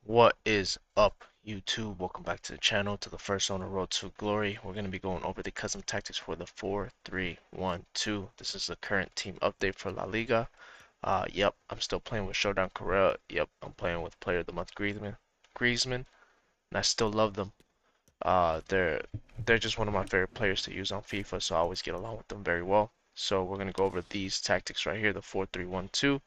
What is up, YouTube? Welcome back to the channel, to the first on the road to glory. We're going to be going over the custom tactics for the 4-3-1-2. This is the current team update for La Liga. Yep, I'm still playing with Showdown Correa. Yep, I'm playing with Player of the Month Griezmann, and I still love them. They're just one of my favorite players to use on FIFA, so I always get along with them very well. So we're going to go over these tactics right here, the 4-3-1-2.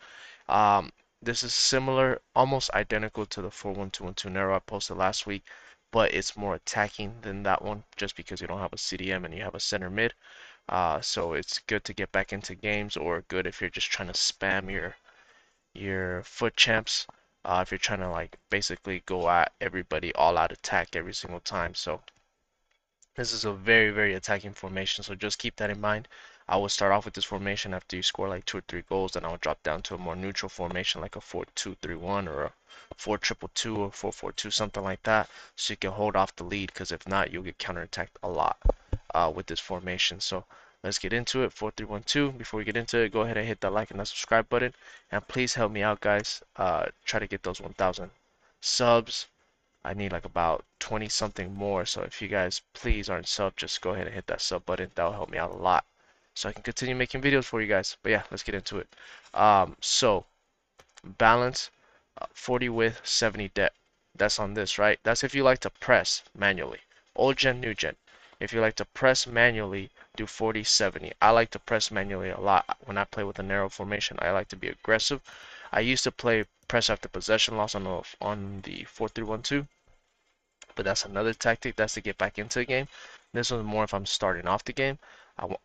Um, this is similar, almost identical to the 4-1-2-1-2 narrow I posted last week, but it's more attacking than that one just because you don't have a CDM and you have a center mid. So it's good to get back into games, or good if you're just trying to spam your foot champs. If you're trying to like basically go at everybody all out attack every single time. So this is a very attacking formation, so just keep that in mind. I will start off with this formation after you score like 2 or 3 goals, then I will drop down to a more neutral formation like a 4-2-3-1 or a 4-2-2 or 4-4-2, something like that, so you can hold off the lead, because if not, you'll get counterattacked a lot with this formation. So let's get into it. 4-3-1-2. Before we get into it, go ahead and hit that like and that subscribe button, and please help me out, guys. Try to get those 1,000 subs. I need like about 20 something more, so if you guys please aren't subbed, just go ahead and hit that sub button. That'll help me out a lot so I can continue making videos for you guys. But yeah, let's get into it. So balance, 40 width, 70 depth. That's on this, right? That's if you like to press manually. Old gen, new gen. If you like to press manually, do 40-70. I like to press manually a lot. When I play with a narrow formation, I like to be aggressive. I used to play press after possession loss on the 4-3-1-2, but that's another tactic. That's to get back into the game. This one's more if I'm starting off the game.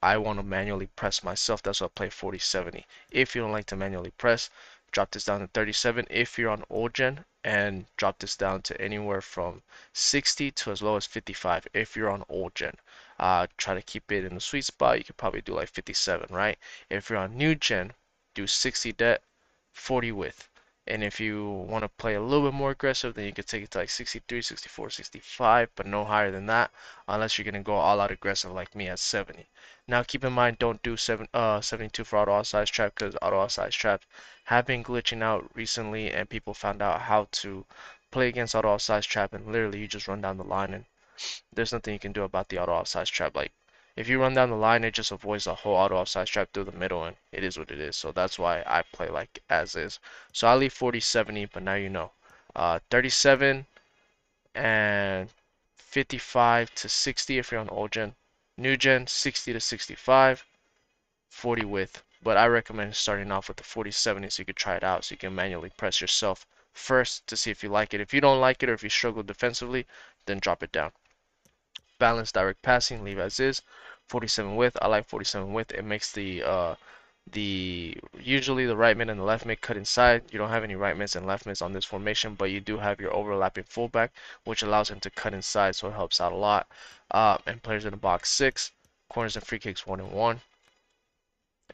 I want to manually press myself. That's why I play 40-70. If you don't like to manually press, drop this down to 37 if you're on old gen, and drop this down to anywhere from 60 to as low as 55 if you're on old gen. Try to keep it in the sweet spot. You could probably do like 57, right? If you're on new gen, do 60 det, 40 width. And if you want to play a little bit more aggressive, then you could take it to like 63, 64, 65, but no higher than that, unless you're going to go all out aggressive like me at 70. Now keep in mind, don't do 72 for auto size trap, because auto size traps have been glitching out recently, and people found out how to play against auto size trap, and literally you just run down the line, and there's nothing you can do about the auto offside trap. Like, if you run down the line, it just avoids the whole auto offside trap through the middle, and it is what it is. So that's why I play like as is. So I leave 40-70, but now you know. 37 and 55 to 60 if you're on old gen. New gen, 60 to 65, 40 width. But I recommend starting off with the 40-70 so you can try it out, so you can manually press yourself first to see if you like it. If you don't like it, or if you struggle defensively, then drop it down. Balance direct passing, leave as is. 47 width, I like 47 width. It makes the usually the right mid and the left mid cut inside. You don't have any right mids and left mids on this formation, but you do have your overlapping fullback, which allows him to cut inside, so it helps out a lot. And players in the box 6, corners and free kicks 1 and 1.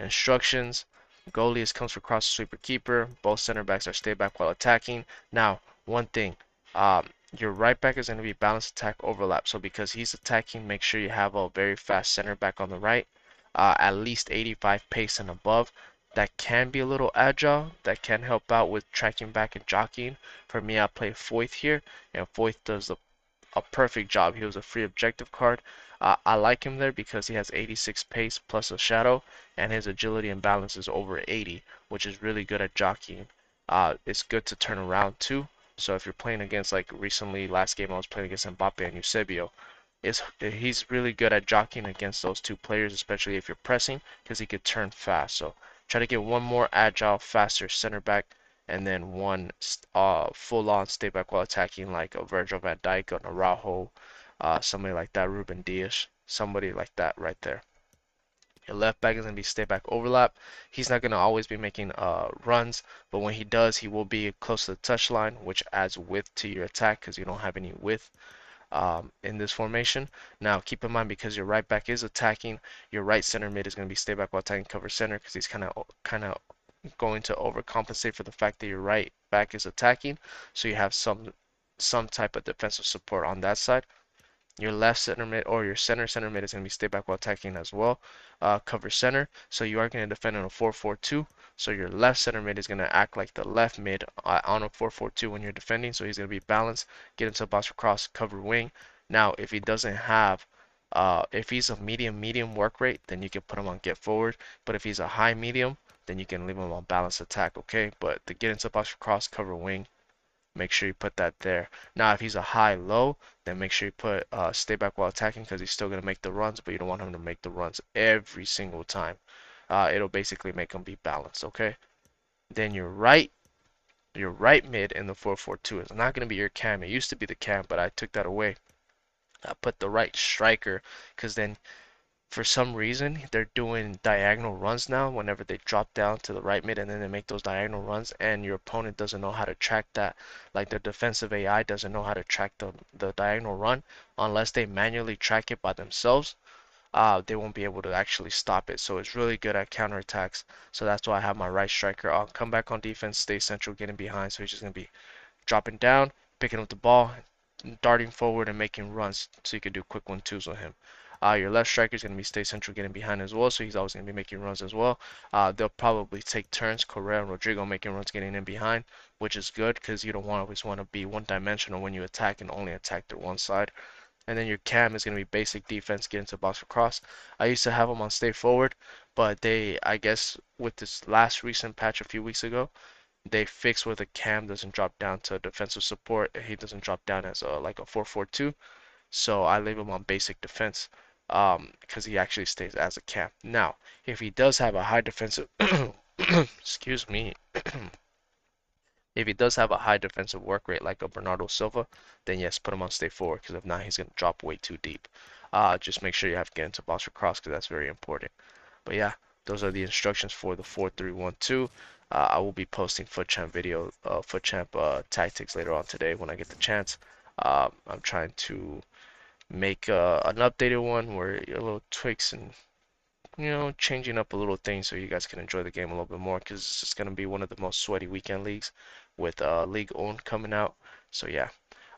Instructions: goalie comes for cross sweeper keeper. Both center backs are stay back while attacking. Now, one thing, your right back is going to be balanced attack overlap. So because he's attacking, make sure you have a very fast center back on the right, at least 85 pace and above. That can be a little agile. That can help out with tracking back and jockeying. For me, I play Foyth here, and Foyth does a perfect job. He was a free objective card. I like him there because he has 86 pace plus a shadow, and his agility and balance is over 80, which is really good at jockeying. It's good to turn around too. So if you're playing against, like recently, last game I was playing against Mbappe and Eusebio, he's really good at jockeying against those two players, especially if you're pressing, because he could turn fast. So try to get one more agile, faster center back, and then one full-on stay back while attacking, like a Virgil van Dijk, an Araujo, somebody like that, Ruben Dias, somebody like that right there. Your left back is going to be stay back overlap. He's not going to always be making runs, but when he does, he will be close to the touchline, which adds width to your attack because you don't have any width in this formation. Now, keep in mind, because your right back is attacking, your right center mid is going to be stay back while attacking cover center, because he's kind of going to overcompensate for the fact that your right back is attacking, so you have some type of defensive support on that side. Your left center mid or your center mid is going to be stay back while attacking as well. Cover center. So you are going to defend in a 4-4-2. So your left center mid is going to act like the left mid on a 4-4-2 when you're defending. So he's going to be balanced, get into a box across, cover wing. Now, if he doesn't have, if he's a medium work rate, then you can put him on get forward. But if he's a high medium, then you can leave him on balance attack. Okay. But to get into a box across, cover wing, make sure you put that there. Now, if he's a high low, then make sure you put stay back while attacking because he's still going to make the runs, but you don't want him to make the runs every single time. It'll basically make him be balanced, okay? Then your right mid in the 4-4-2 is not going to be your cam. It used to be the cam, but I took that away. I put the right striker because then for some reason they're doing diagonal runs now whenever they drop down to the right mid and then they make those diagonal runs and your opponent doesn't know how to track that, like the defensive AI doesn't know how to track the diagonal run unless they manually track it by themselves. They won't be able to actually stop it. So it's really good at counterattacks. So that's why I have my right striker. I'll come back on defense, stay central, getting behind. So he's just gonna be dropping down, picking up the ball, darting forward, and making runs so you can do quick 1-2s with him. Your left striker is going to be stay central, getting behind as well, so he's always going to be making runs as well. They'll probably take turns, Correa and Rodrigo making runs, getting in behind, which is good because you don't always want to be one-dimensional when you attack and only attack to one side. And then your cam is going to be basic defense, get into box across. I used to have him on stay forward, but I guess, with this last recent patch a few weeks ago, they fix where the cam doesn't drop down to defensive support. He doesn't drop down as like a 4-4-2. So I leave him on basic defense because he actually stays as a cam. Now, if he does have a high defensive, excuse me, if he does have a high defensive work rate like a Bernardo Silva, then yes, put him on stay forward because if not, he's going to drop way too deep. Just make sure you have to get into box or cross because that's very important. But yeah, those are the instructions for the 4-3-1-2. I will be posting FUT Champ video, FUT Champ tactics later on today when I get the chance. I'm trying to make an updated one where a little tweaks and changing up a little thing so you guys can enjoy the game a little bit more because it's just gonna be one of the most sweaty weekend leagues with League Own coming out. So yeah.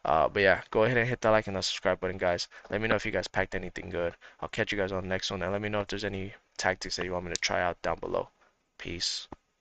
But yeah, go ahead and hit that like and that subscribe button, guys. Let me know if you guys packed anything good. I'll catch you guys on the next one, and let me know if there's any tactics that you want me to try out down below. Peace.